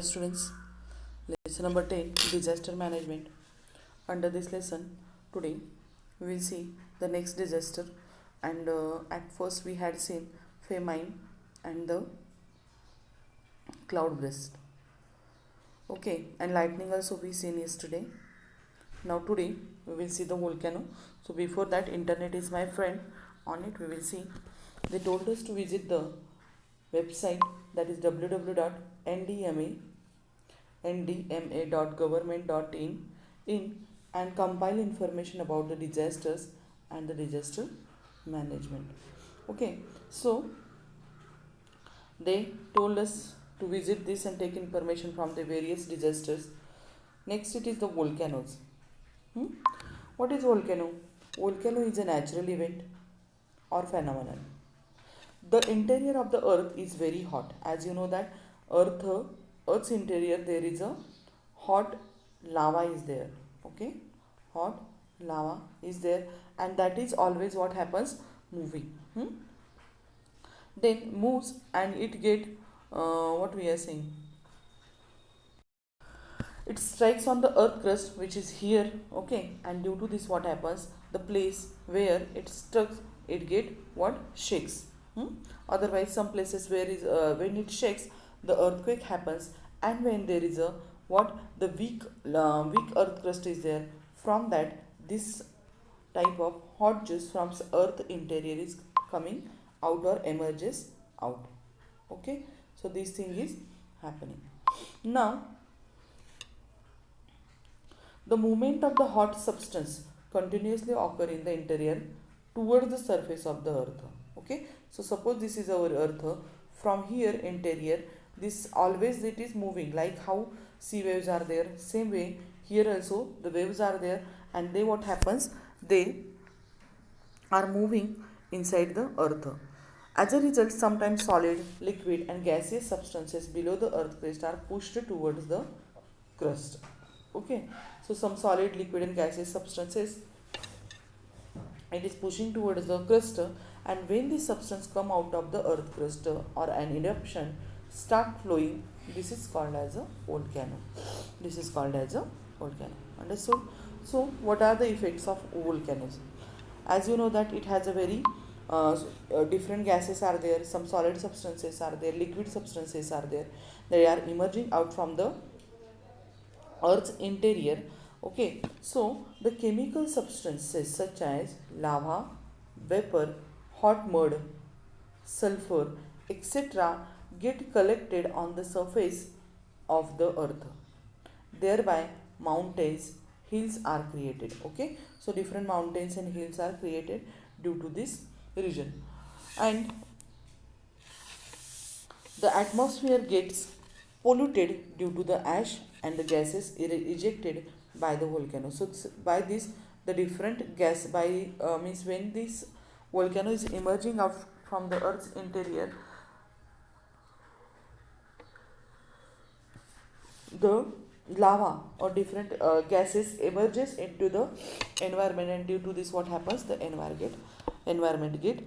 Students, lesson number 10, disaster management. Under this lesson today we will see the next disaster, and at first we had seen famine and the cloud burst. Okay, and lightning also we seen yesterday. Now today we will see the volcano. So before that, internet is my friend. On it we will see, they told us to visit the website, that is www.ndma.government.in and compile information about the disasters and the disaster management. Okay, so they told us to visit this and take information from the various disasters. Next, it is the volcanoes. What is volcano? Volcano is a natural event or phenomenon. The interior of the earth is very hot. As you know that earth's interior, there is a hot lava is there. Okay, hot lava is there, and that is always what happens, moving. Then moves and it get what we are saying, it strikes on the earth crust, which is here. Okay, and due to this what happens, the place where it struck, it get what, shakes. Otherwise some places where is when it shakes, the earthquake happens, and when there is a what, the weak earth crust is there, from that this type of hot juice from earth interior is coming out or emerges out. Okay, so this thing is happening. Now the movement of the hot substance continuously occur in the interior towards the surface of the earth. Okay, so suppose this is our earth, from here interior, this always it is moving, like how sea waves are there, same way here also the waves are there, and they what happens, they are moving inside the earth. As a result, sometimes solid, liquid and gaseous substances below the earth crust are pushed towards the crust. Okay, so some solid, liquid and gaseous substances, it is pushing towards the crust, and when this substance come out of the earth crust or an eruption start flowing, this is called as a volcano. This is called as a volcano. Understood? So what are the effects of volcanoes? As you know that it has a very different gases are there, some solid substances are there, liquid substances are there, they are emerging out from the earth's interior. Okay, so the chemical substances such as lava, vapor, hot mud, sulfur, etc. get collected on the surface of the earth. Thereby mountains, hills are created. Okay, so different mountains and hills are created due to this region, and the atmosphere gets polluted due to the ash and the gases ejected by the volcano. So by this, the different gas by means when this volcano is emerging out from the earth's interior, the lava or different gases emerges into the environment, and due to this what happens, the environment get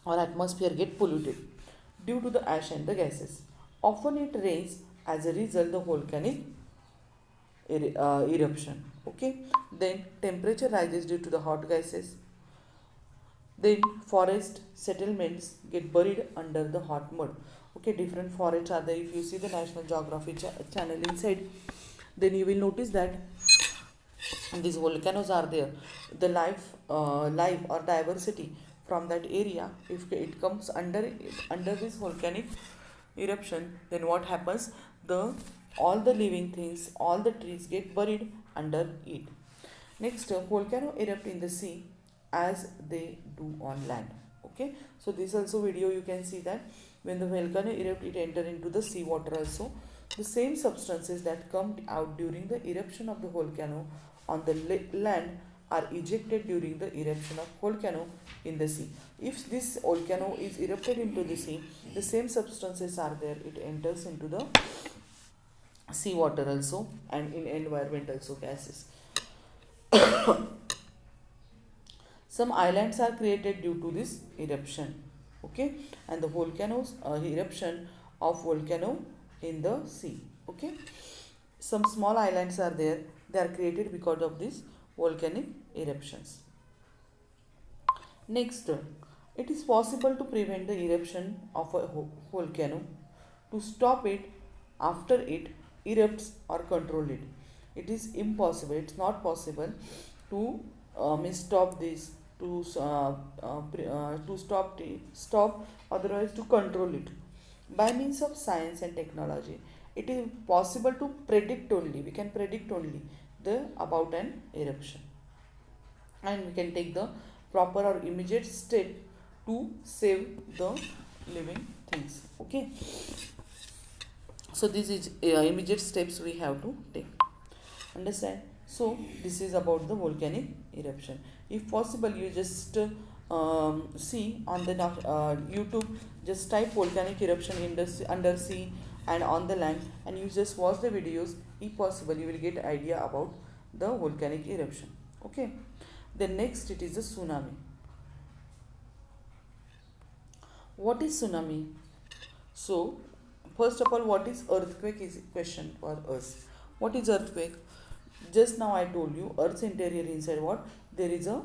or atmosphere get polluted due to the ash and the gases. Often it rains as a result the volcanic eruption. Okay, then temperature rises due to the hot gases. Then forest settlements get buried under the hot mud. Okay, different forests are there. If you see the National Geography channel inside, then you will notice that these volcanoes are there. The life or diversity from that area, if it comes under this volcanic eruption, then what happens, the all the living things, all the trees get buried under it. Next, volcano erupt in the sea as they do on land. Okay, so this also video you can see that when the volcano erupt, it enter into the sea water also. The same substances that come out during the eruption of the volcano on the land are ejected during the eruption of volcano in the sea. If this volcano is erupted into the sea, the same substances are there, it enters into the sea water also, and in environment also gases. Some islands are created due to this eruption. Okay, and the volcanoes eruption of volcano in the sea. Okay, some small islands are there, they are created because of these volcanic eruptions. Next, it is possible to prevent the eruption of a volcano, to stop it after it erupts or control it. It is impossible, it's not possible to stop this, to stop, otherwise to control it. By means of science and technology, it is possible to predict only, we can predict only the about an eruption, and we can take the proper or immediate step to save the living things. Okay, so this is immediate steps we have to take. Understand? So this is about the volcanic eruption. If possible, you just see on the YouTube, just type volcanic eruption in the under sea and on the land, and you just watch the videos. If possible, you will get idea about the volcanic eruption. Okay, then next it is a tsunami. What is tsunami? So first of all, what is earthquake is a question for us. What is earthquake? Just now I told you, earth's interior inside what? There is a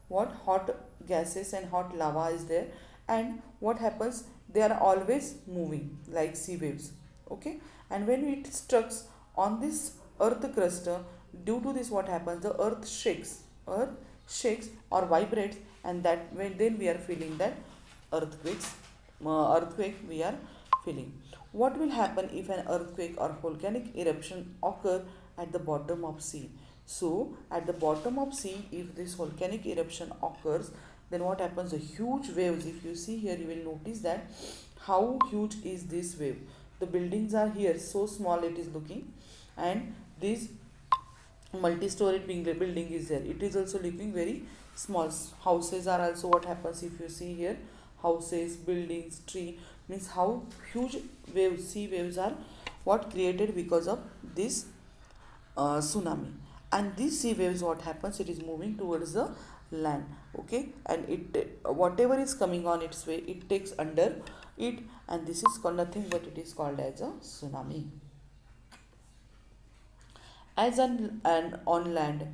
what? Hot gases and hot lava is there, and what happens? They are always moving like sea waves. Okay, and when it strikes on this earth crust, due to this what happens? The earth shakes or vibrates, and that when then we are feeling that earthquake we are feeling. What will happen if an earthquake or volcanic eruption occur at the bottom of sea? So at the bottom of sea, if this volcanic eruption occurs, then what happens? The huge waves, if you see here, you will notice that how huge is this wave. The buildings are here, so small it is looking, and this multi-storied building is there, it is also looking very small. Houses are also, what happens if you see here, houses, buildings, tree, means how huge waves, sea waves are what created because of this tsunami. And these sea waves, what happens, it is moving towards the land. Okay, and it whatever is coming on its way, it takes under it, and this is called nothing but it is called as a tsunami. As and on land,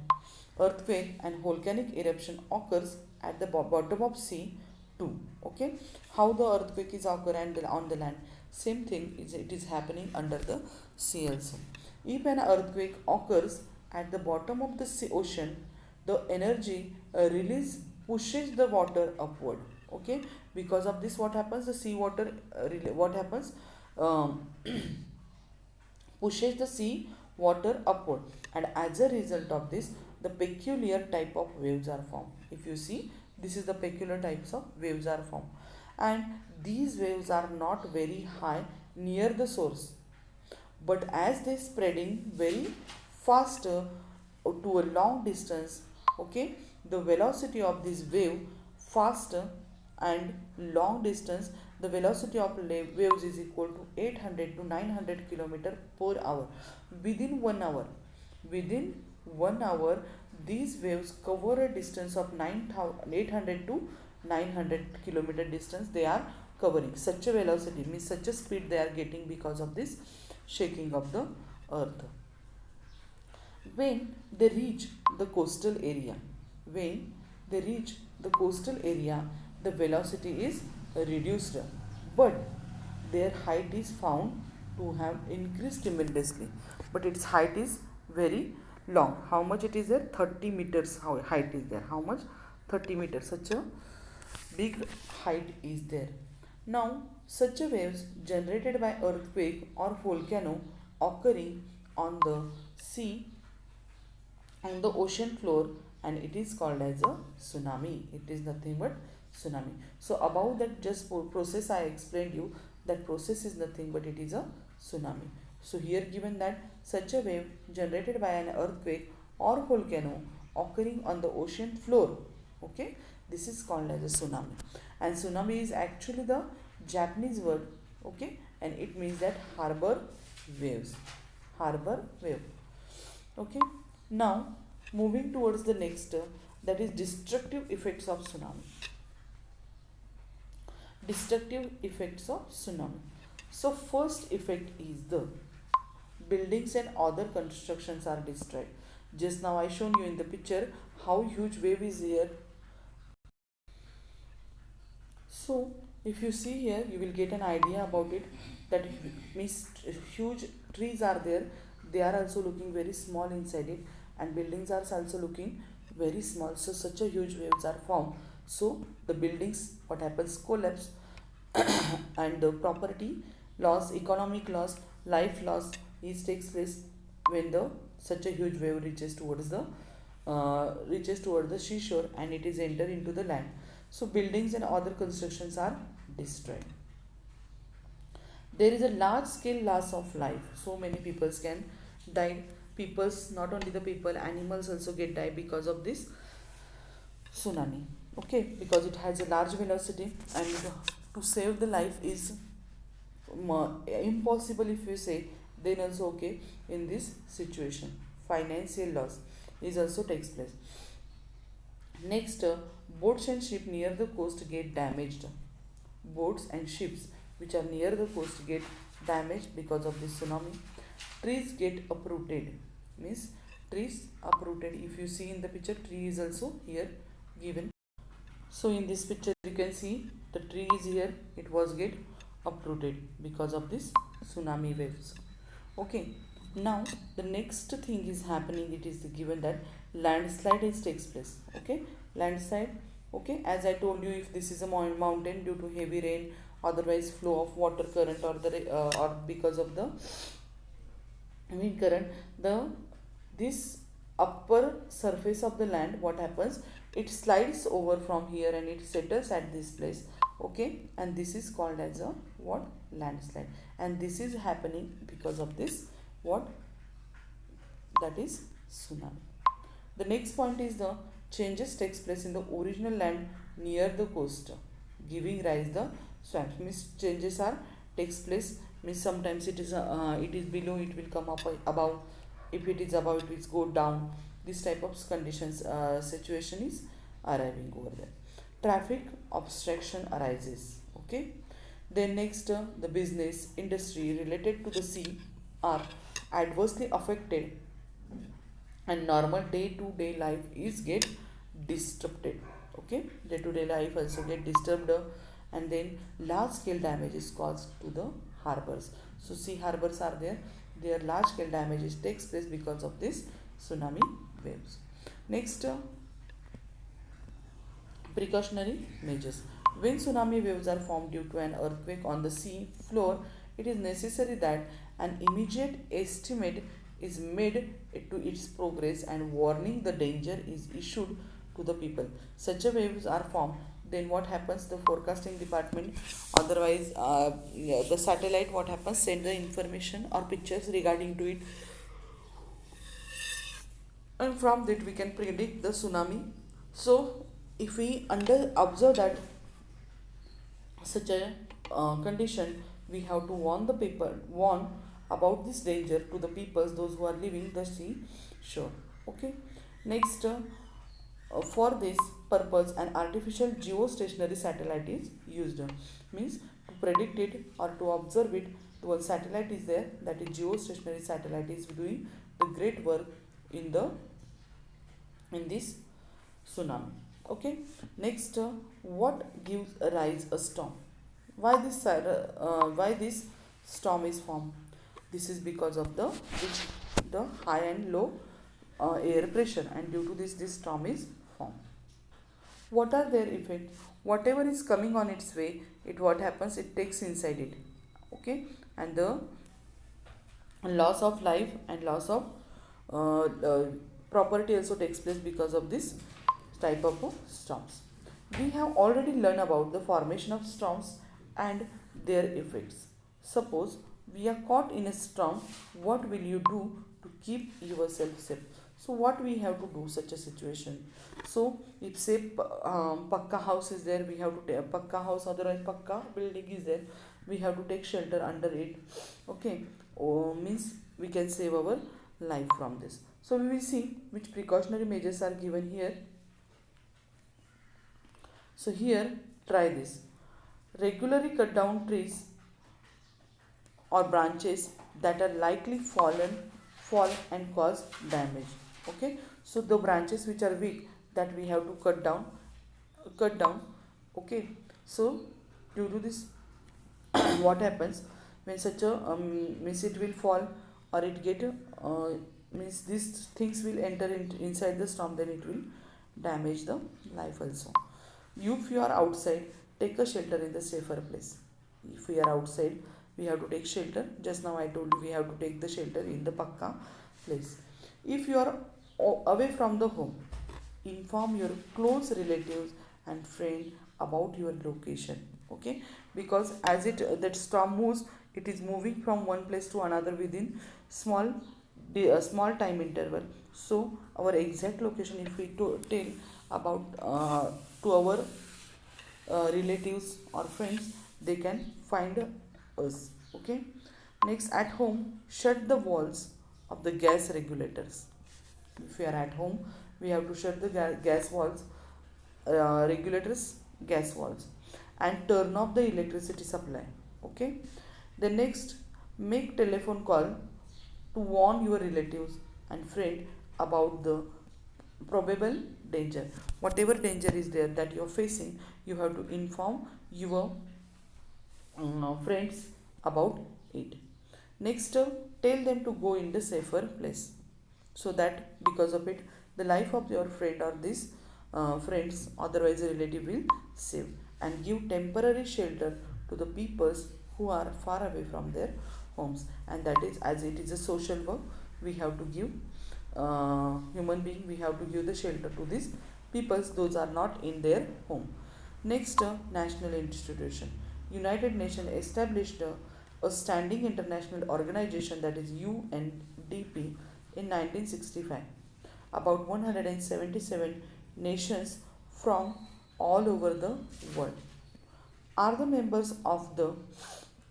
earthquake and volcanic eruption occurs at the bottom of sea too. Okay, how the earthquake is occurring on the land, same thing is it is happening under the sea also. If an earthquake occurs at the bottom of the ocean, the energy release pushes the water upward. Okay, because of this what happens, the sea water what happens, um, pushes the sea water upward, and as a result of this, the peculiar type of waves are formed. If you see, this is the peculiar types of waves are formed, and these waves are not very high near the source, but as they spreading very fast to a long distance. Okay, the velocity of this wave faster and long distance, the velocity of waves is equal to 800 to 900 km per hour. Within 1 hour, within 1 hour, these waves cover a distance of 800 to 900 kilometer distance they are covering. Such a velocity means such a speed they are getting because of this shaking of the earth. When they reach the coastal area, when they reach the coastal area, the velocity is reduced, but their height is found to have increased tremendously, but its height is very long. How much it is there? 30 meters height is there. How much? 30 meters. Such a big height is there. Now, such a waves generated by earthquake or volcano occurring on the sea, on the ocean floor, and it is called as a tsunami. It is nothing but tsunami. So about that just process I explained you, that process is nothing but it is a tsunami. So here given that such a wave generated by an earthquake or volcano occurring on the ocean floor, okay, this is called as a tsunami. And tsunami is actually the Japanese word, okay, and it means that harbor waves, harbor wave. Okay, now moving towards the next, that is destructive effects of tsunami. Destructive effects of tsunami. So first effect is the buildings and other constructions are destroyed. Just now I shown you in the picture how huge wave is here. So if you see here, you will get an idea about it, that means huge trees are there. They are also looking very small inside it, and buildings are also looking very small. So such a huge waves are formed. So the buildings, what happens, collapse, and the property loss, economic loss, life loss is takes place when the such a huge wave reaches towards the seashore, and it is enter into the land. So buildings and other constructions are destroyed. There is a large scale loss of life. So many people can die. People's, not only the people, animals also get die because of this tsunami. Okay, because it has a large velocity, and to save the life is impossible if you say. Then also, okay, in this situation financial loss is also takes place. Next, boats and ship near the coast get damaged. Boats and ships which are near the coast get damaged because of this tsunami. Trees get uprooted, means trees uprooted. If you see in the picture, tree is also here given. So in this picture you can see the tree is here, it was get uprooted because of this tsunami waves. Okay, now the next thing is happening, it is given that landslide is takes place. Okay, landslide. Okay, as I told you, if this is a mountain, due to heavy rain, otherwise flow of water current, or the or because of the wind current, the this upper surface of the land, what happens, it slides over from here and it settles at this place. Okay, and this is called as a what, landslide. And this is happening because of this what, that is tsunami. The next point is the changes takes place in the original land near the coast, giving rise the swamps. Means changes are takes place, means sometimes it is below, it will come up above. If it is above, it will go down. This type of conditions situation is arriving over there. Traffic obstruction arises. Okay. Then next, the business industry related to the sea are adversely affected, and normal day-to-day life is get disrupted. Okay, day-to-day life also get disturbed, and then large scale damage is caused to the harbors. So sea harbors are there, their large scale damages takes place because of this tsunami waves. Next, precautionary measures. When tsunami waves are formed due to an earthquake on the sea floor, it is necessary that an immediate estimate is made to its progress, and warning the danger is issued to the people. Such a waves are formed, then what happens, the forecasting department, otherwise yeah, the satellite, what happens, send the information or pictures regarding to it, and from that we can predict the tsunami. So if we observe that such a condition, we have to warn about this danger to the peoples, those who are living the sea shore. Okay. Next, for this purpose, an artificial geostationary satellite is used. Means to predict it or to observe it, one satellite is there, that is geostationary satellite is doing the great work in the in this tsunami. Okay. Next, what gives rise a storm? Why this storm is formed? This is because of the high and low air pressure, and due to this storm is formed. What are their effects? Whatever is coming on its way, it what happens, it takes inside it. Okay, and the loss of life and loss of property also takes place because of this type of storms. We have already learned about the formation of storms and their effects. Suppose we are caught in a storm, what will you do to keep yourself safe? So what we have to do such a situation? So if say pakka house is there, we have to take pakka house, otherwise pakka building is there, we have to take shelter under it. Okay, means we can save our life from this. So we will see which precautionary measures are given here. So here, try this. Regularly cut down trees or branches that are likely fall and cause damage. Okay, so the branches which are weak, that we have to cut down. Okay, so due to this, what happens when such a means it will fall, or it get means these things will enter inside the storm, then it will damage the life also. If you are outside, take a shelter in the safer place. If we are outside, we have to take shelter. Just now I told you we have to take the shelter in the pakka place. If you are away from the home, inform your close relatives and friend about your location. Okay, because as it that storm moves, it is moving from one place to another within small small time interval. So our exact location, if we tell about to our relatives or friends, they can find us. Okay, next, at home, shut the walls of the gas regulators. If we are at home, we have to shut the gas walls, regulators, gas walls, and turn off the electricity supply. Okay, the next, make telephone call to warn your relatives and friend about the probable danger. Whatever danger is there that you are facing, you have to inform your friends about it. Next, tell them to go in the safer place, so that because of it, the life of your friend or this friends, otherwise a relative, will save. And give temporary shelter to the peoples who are far away from their homes. And that is, as it is a social work, we have to give human being, we have to give the shelter to these peoples, those are not in their home. Next, national institution. United Nations established a standing international organization, that is UNDP, in 1965. About 177 nations from all over the world are the members of the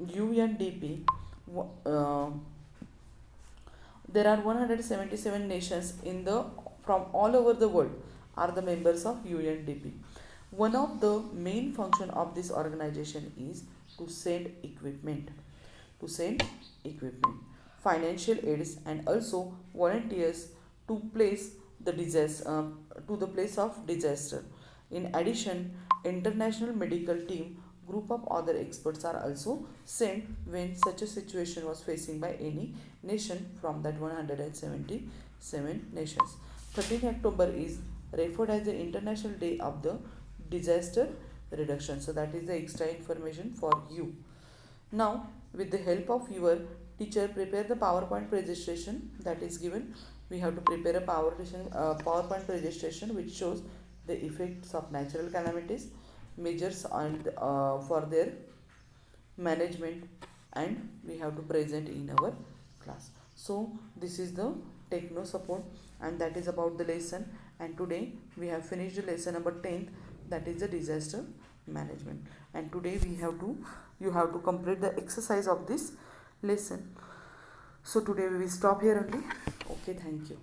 UNDP. Uh, there are 177 nations in the from all over the world are the members of UNDP. One of the main function of this organization is to send equipment, financial aids, and also volunteers to place the disaster to the place of disaster. In addition, international medical team, group of other experts are also sent when such a situation was facing by any nation from that 177 nations. 13th October is referred as the International Day of the Disaster Reduction. So that is the extra information for you. Now, with the help of your teacher, prepare the PowerPoint presentation that is given. We have to prepare a PowerPoint presentation which shows the effects of natural calamities, measures and for their management, and we have to present in our class. So this is the techno support, and that is about the lesson. And today we have finished the lesson number 10, that is the disaster management. And today you have to complete the exercise of this lesson. So today we will stop here only. Okay, thank you.